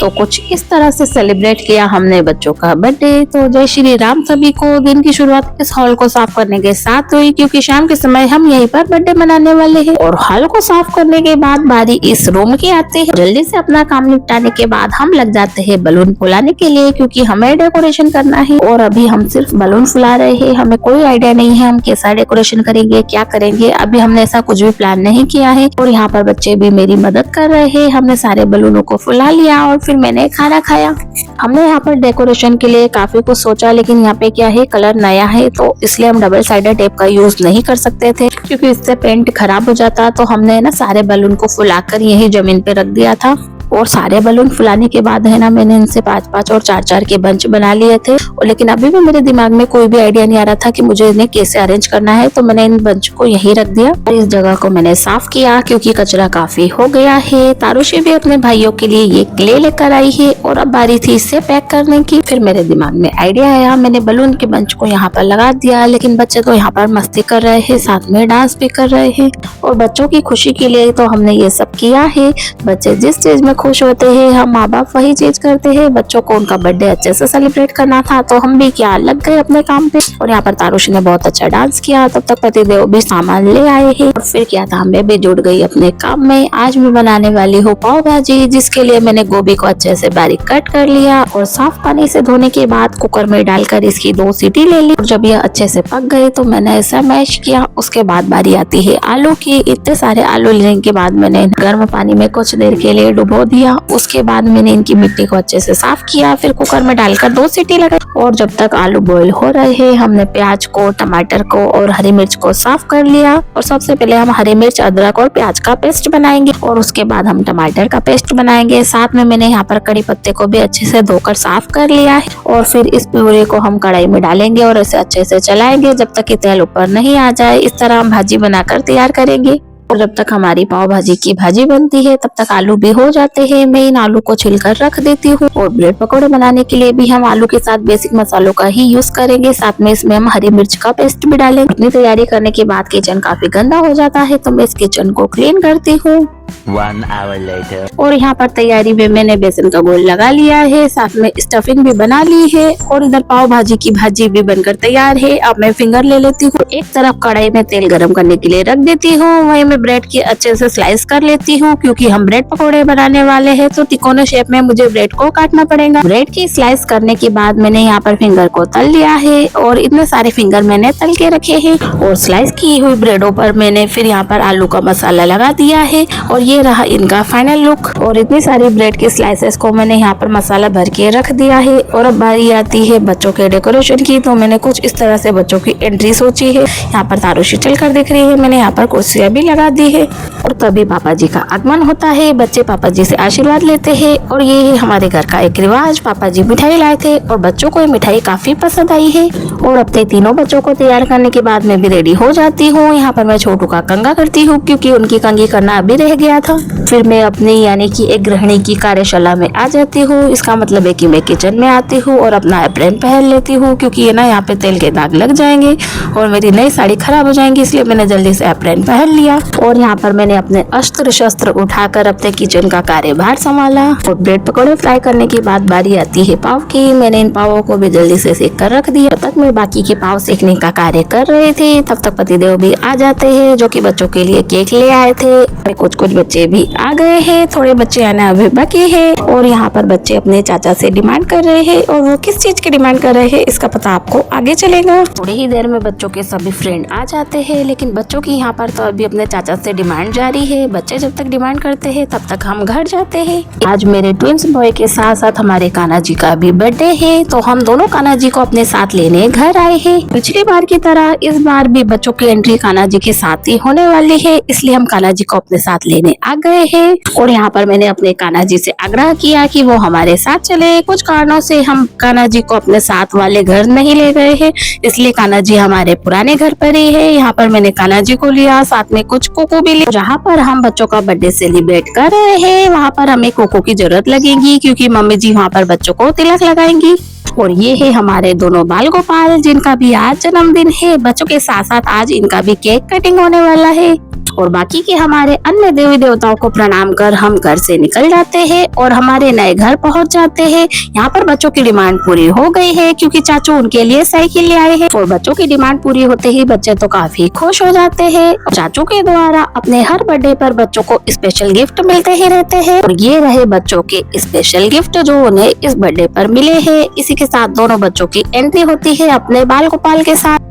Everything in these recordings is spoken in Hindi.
तो कुछ इस तरह से सेलिब्रेट किया हमने बच्चों का बर्थडे। तो जय श्री राम सभी को। दिन की शुरुआत इस हॉल को साफ करने के साथ हुई, क्योंकि शाम के समय हम यहीं पर बर्थडे मनाने वाले हैं। और हॉल को साफ करने के बाद बारी इस रूम की आती है। जल्दी से अपना काम निपटाने के बाद हम लग जाते हैं बलून फुलाने के लिए, क्योंकि हमें डेकोरेशन करना है। और अभी हम सिर्फ बलून फुला रहे हैं, हमें कोई आइडिया नहीं है हम कैसा डेकोरेशन करेंगे, क्या करेंगे। अभी हमने ऐसा कुछ भी प्लान नहीं किया है। और यहाँ पर बच्चे भी मेरी मदद कर रहे हैं। हमने सारे बलूनों को फुला लिया और फिर मैंने खाना खाया। हमने यहाँ पर डेकोरेशन के लिए काफी कुछ सोचा, लेकिन यहाँ पे क्या है, कलर नया है तो इसलिए हम डबल साइडेड टेप का यूज नहीं कर सकते थे, क्योंकि इससे पेंट खराब हो जाता। तो हमने ना सारे बलून को फुलाकर यही जमीन पे रख दिया था। और सारे बलून फुलाने के बाद है ना, मैंने इनसे 5-5 और 4-4 के बंच बना लिए थे। और लेकिन अभी भी मेरे दिमाग में कोई भी आइडिया नहीं आ रहा था कि मुझे इन्हें कैसे अरेंज करना है। तो मैंने इन बंच को यहीं रख दिया और इस जगह को मैंने साफ किया, क्योंकि कचरा काफी हो गया है। तारुषी भी अपने भाइयों के लिए ये क्ले लेकर आई है और अब बारी थी इसे पैक करने की। फिर मेरे दिमाग में आइडिया आया, मैंने बलून के बंच को यहाँ पर लगा दिया। लेकिन बच्चे तो यहाँ पर मस्ती कर रहे हैं, साथ में डांस भी कर रहे हैं। और बच्चों की खुशी के लिए तो हमने ये सब किया है। बच्चे जिस चीज में खुश होते हैं, हम माँ बाप वही चीज करते हैं। बच्चों को उनका बर्थडे अच्छे से सेलिब्रेट करना था, तो हम भी क्या लग गए अपने काम पे। और यहाँ पर तारुषी ने बहुत अच्छा डांस किया। तब तक पतिदेव भी सामान ले आए हैं। और फिर क्या था, मैं भी जुड़ गई अपने काम में। आज मैं बनाने वाली हूँ पाव भाजी, जिसके लिए मैंने गोभी को अच्छे से बारीक कट कर लिया और साफ पानी से धोने के बाद कुकर में डालकर इसकी 2 सीटी ले ली। और जब यह अच्छे से पक गए तो मैंने ऐसा मैश किया। उसके बाद बारी आती है आलू की। इतने सारे आलू लेने के बाद मैंने गर्म पानी में कुछ देर के लिए डुबो दिया। उसके बाद मैंने इनकी मिट्टी को अच्छे से साफ किया। फिर कुकर में डालकर 2 सीटी लगाई। और जब तक आलू बॉईल हो रहे हैं, हमने प्याज को, टमाटर को और हरी मिर्च को साफ कर लिया। और सबसे पहले हम हरी मिर्च, अदरक और प्याज का पेस्ट बनाएंगे और उसके बाद हम टमाटर का पेस्ट बनाएंगे। साथ में मैंने यहाँ पर कड़ी पत्ते को भी अच्छे से धोकर साफ कर लिया है। और फिर इस प्यूरे को हम कढ़ाई में डालेंगे और इसे अच्छे से चलाएंगे जब तक कि तेल ऊपर नहीं आ जाए। इस तरह हम भाजी बनाकर तैयार करेंगे। और जब तक हमारी पाव भाजी की भाजी बनती है, तब तक आलू भी हो जाते हैं। मैं इन आलू को छिलकर रख देती हूँ। और ब्रेड पकौड़े बनाने के लिए भी हम आलू के साथ बेसिक मसालों का ही यूज करेंगे। साथ में इसमें हम हरी मिर्च का पेस्ट भी डालेंगे। इतनी तैयारी करने के बाद किचन काफी गंदा हो जाता है, तो मैं इस किचन को क्लीन करती हूँ। 1 hour later. और यहाँ पर तैयारी में मैंने बेसन का घोल लगा लिया है, साथ में स्टफिंग भी बना ली है। और इधर पाव भाजी की भाजी भी बनकर तैयार है। अब मैं फिंगर ले लेती हूँ। एक तरफ कढ़ाई में तेल गरम करने के लिए रख देती हूँ, वहीं मैं ब्रेड की अच्छे से स्लाइस कर लेती हूँ, क्योंकि हम ब्रेड पकौड़े बनाने वाले हैं। तो तिकोने शेप में मुझे ब्रेड को काटना पड़ेगा। ब्रेड की स्लाइस करने के बाद मैंने यहाँ पर फिंगर को तल लिया है। और इतने सारे फिंगर मैंने तल के रखे हैं। और स्लाइस की हुई ब्रेडों पर मैंने फिर यहाँ पर आलू का मसाला लगा दिया है। और ये रहा इनका फाइनल लुक। और इतनी सारी ब्रेड के स्लाइसेस को मैंने यहाँ पर मसाला भर के रख दिया है। और अब बारी आती है बच्चों के डेकोरेशन की। तो मैंने कुछ इस तरह से बच्चों की एंट्री सोची है। यहाँ पर तारुषी चलकर दिख रही है। मैंने यहाँ पर कुर्सियां भी लगा दी है। और तभी पापा जी का आगमन होता है। बच्चे पापा जी से आशीर्वाद लेते हैं। और ये है हमारे घर का एक रिवाज। पापा जी मिठाई लाए थे और बच्चों को ये मिठाई काफी पसंद आई है। और अपने तीनों बच्चों को तैयार करने के बाद मैं भी रेडी हो जाती हूँ। यहाँ पर मैं छोटू का कंघा करती हूँ, क्योंकि उनकी कंघी करना अभी रह गया था। फिर मैं अपनी यानी कि एक गृहिणी की कार्यशाला में आ जाती हूँ। इसका मतलब है कि मैं किचन में आती हूँ और अपना एप्रन पहन लेती हूँ, क्योंकि ये ना यहाँ पे तेल के दाग लग जाएंगे और मेरी नई साड़ी खराब हो जाएंगी। इसलिए मैंने जल्दी से एप्रन पहन लिया। और यहाँ पर मैंने अपने अस्त्र शस्त्र उठाकर अपने किचन का कार्यभार संभाला। और ब्रेड पकौड़े फ्राई करने के बाद बारी आती है पाव की। मैंने इन पावों को भी जल्दी से सेक कर रख दिया। तब तक मैं बाकी के पाव सेकने का कार्य कर रहे थे। तब तक पतिदेव भी आ जाते हैं, जो कि बच्चों के लिए केक ले आए थे। कुछ बच्चे भी आ गए हैं, थोड़े बच्चे आना अभी बाकी है। और यहाँ पर बच्चे अपने चाचा से डिमांड कर रहे हैं। और वो किस चीज की डिमांड कर रहे हैं, इसका पता आपको आगे चलेगा। थोड़ी ही देर में बच्चों के सभी फ्रेंड आ जाते हैं। लेकिन बच्चों की यहाँ पर तो अभी अपने चाचा से डिमांड जारी है। बच्चे जब तक डिमांड करते हैं, तब तक हम घर जाते हैं। आज मेरे ट्विंस बॉय के साथ साथ हमारे कान्हा जी का भी बर्थडे है, तो हम दोनों कान्हा जी को अपने साथ लेने घर आए हैं। पिछली बार की तरह इस बार भी बच्चों की एंट्री कान्हा जी के साथ ही होने वाली है, इसलिए हम कान्हा जी को अपने साथ लेने आ गए हैं। और यहाँ पर मैंने अपने कान्हा जी से आग्रह किया कि वो हमारे साथ चले। कुछ कारणों से हम कान्हा जी को अपने साथ वाले घर नहीं ले गए हैं, इसलिए कान्हा जी हमारे पुराने घर पर ही है। यहाँ पर मैंने कान्हा जी को लिया, साथ में कुछ कोको भी लिया। जहाँ पर हम बच्चों का बर्थडे सेलिब्रेट कर रहे हैं, वहाँ पर हमें कोको की जरूरत लगेगी, क्योंकि मम्मी जी वहाँ पर बच्चों को तिलक लगाएंगी। और ये है हमारे दोनों बाल गोपाल, जिनका भी आज जन्मदिन है। बच्चों के साथ साथ आज इनका भी केक कटिंग होने वाला है। और बाकी के हमारे अन्य देवी देवताओं को प्रणाम कर हम घर से निकल जाते हैं और हमारे नए घर पहुंच जाते हैं। यहाँ पर बच्चों की डिमांड पूरी हो गई है क्योंकि चाचू उनके लिए साइकिल ले आए हैं और बच्चों की डिमांड पूरी होते ही बच्चे तो काफी खुश हो जाते हैं। चाचू के द्वारा अपने हर बर्थडे पर बच्चों को स्पेशल गिफ्ट मिलते ही रहते हैं और ये रहे बच्चों के स्पेशल गिफ्ट जो उन्हें इस बर्थडे पर मिले हैं। इसी के साथ दोनों बच्चों की एंट्री होती है अपने बाल गोपाल के साथ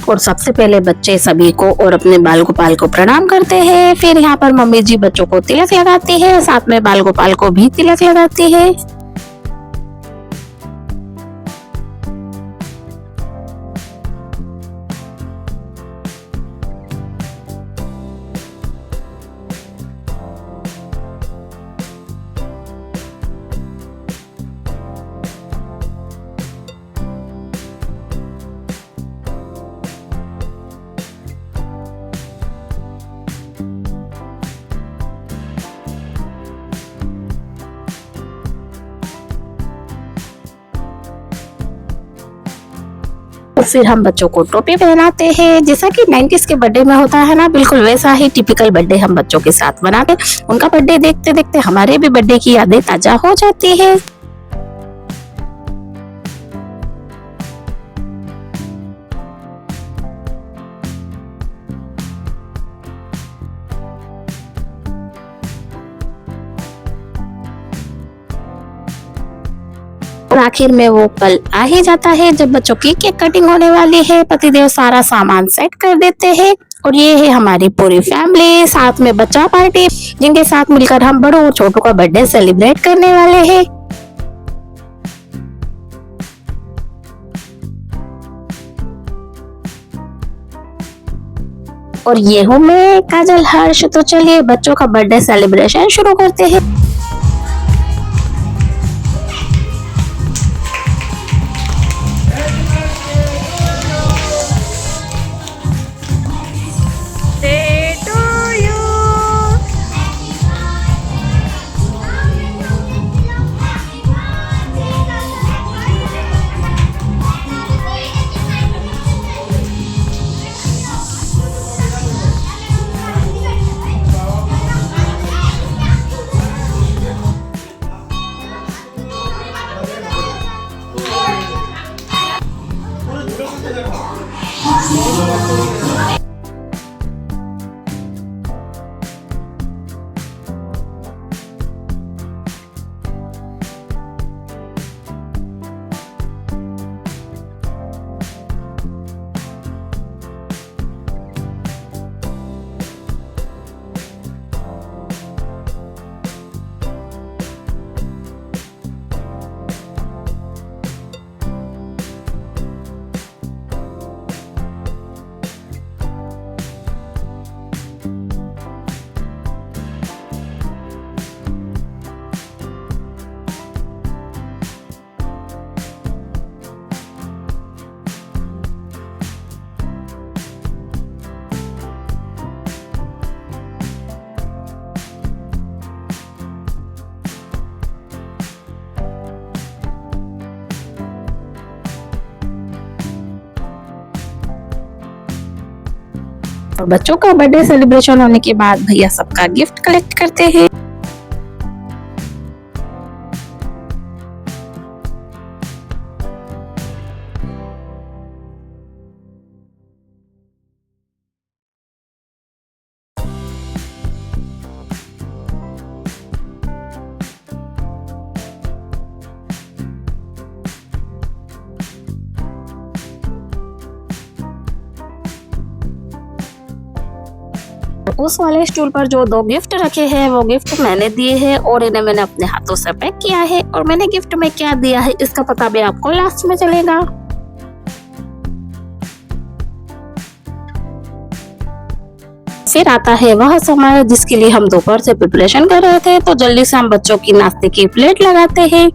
और सबसे पहले बच्चे सभी को और अपने बाल गोपाल को प्रणाम करते हैं। फिर यहाँ पर मम्मी जी बच्चों को तिलक लगाती है, साथ में बाल गोपाल को भी तिलक लगाती है। और फिर हम बच्चों को टोपी पहनाते हैं जैसा कि 90s के बर्थडे में होता है ना, बिल्कुल वैसा ही टिपिकल बर्थडे हम बच्चों के साथ मनाते हैं। उनका बर्थडे देखते देखते हमारे भी बर्थडे की यादें ताजा हो जाती है। और आखिर में वो पल आ ही जाता है जब बच्चों की केक कटिंग होने वाली है। पतिदेव सारा सामान सेट कर देते हैं और ये है हमारी पूरी फैमिली, साथ में बच्चा पार्टी जिनके साथ मिलकर हम बड़ों और छोटों का बर्थडे सेलिब्रेट करने वाले हैं। और ये हूँ मैं काजल हर्ष। तो चलिए बच्चों का बर्थडे सेलिब्रेशन शुरू करते हैं। और बच्चों का बर्थडे सेलिब्रेशन होने के बाद भैया सबका गिफ्ट कलेक्ट करते हैं। उस वाले स्टूल पर जो 2 गिफ्ट रखे हैं वो गिफ्ट मैंने दिए हैं और इन्हें मैंने अपने हाथों से पैक किया है। और मैंने गिफ्ट में क्या दिया है इसका पता भी आपको लास्ट में चलेगा। फिर आता है वह समय जिसके लिए हम दोपहर से प्रिपरेशन कर रहे थे, तो जल्दी से हम बच्चों की नाश्ते की प्लेट लगाते हैं।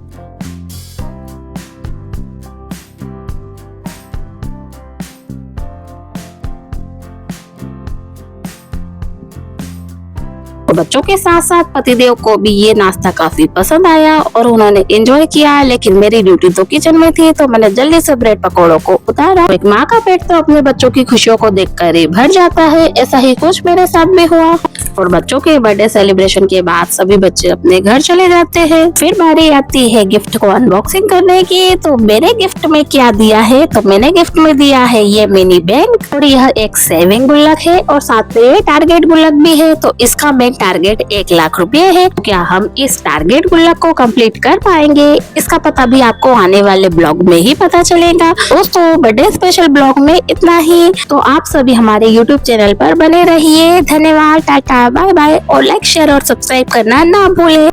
और बच्चों के साथ साथ पतिदेव को भी ये नाश्ता काफी पसंद आया और उन्होंने एंजॉय किया। लेकिन मेरी ड्यूटी तो किचन में थी, तो मैंने जल्दी से ब्रेड पकौड़ों को उतारा। एक माँ का पेट तो अपने बच्चों की खुशियों को देखकर ही भर जाता है। ऐसा ही कुछ मेरे साथ भी हुआ। और बच्चों के बर्थडे सेलिब्रेशन के बाद सभी बच्चे अपने घर चले जाते हैं। फिर बारी आती है गिफ्ट को अनबॉक्सिंग करने की। तो मेरे गिफ्ट में क्या दिया है, तो मैंने गिफ्ट में दिया है ये मिनी बैंक और यह एक सेविंग गुल्लक है और साथ में टारगेट गुल्लक भी है। तो इसका बैंक टारगेट 1 लाख रुपए है। तो क्या हम इस टारगेट गुल्लक को कंप्लीट कर पाएंगे, इसका पता भी आपको आने वाले ब्लॉग में ही पता चलेगा। दोस्तों बर्थडे स्पेशल ब्लॉग में इतना ही। तो आप सभी हमारे यूट्यूब चैनल पर बने रहिए। धन्यवाद, टाटा, बाय बाय और लाइक शेयर और सब्सक्राइब करना ना भूलें।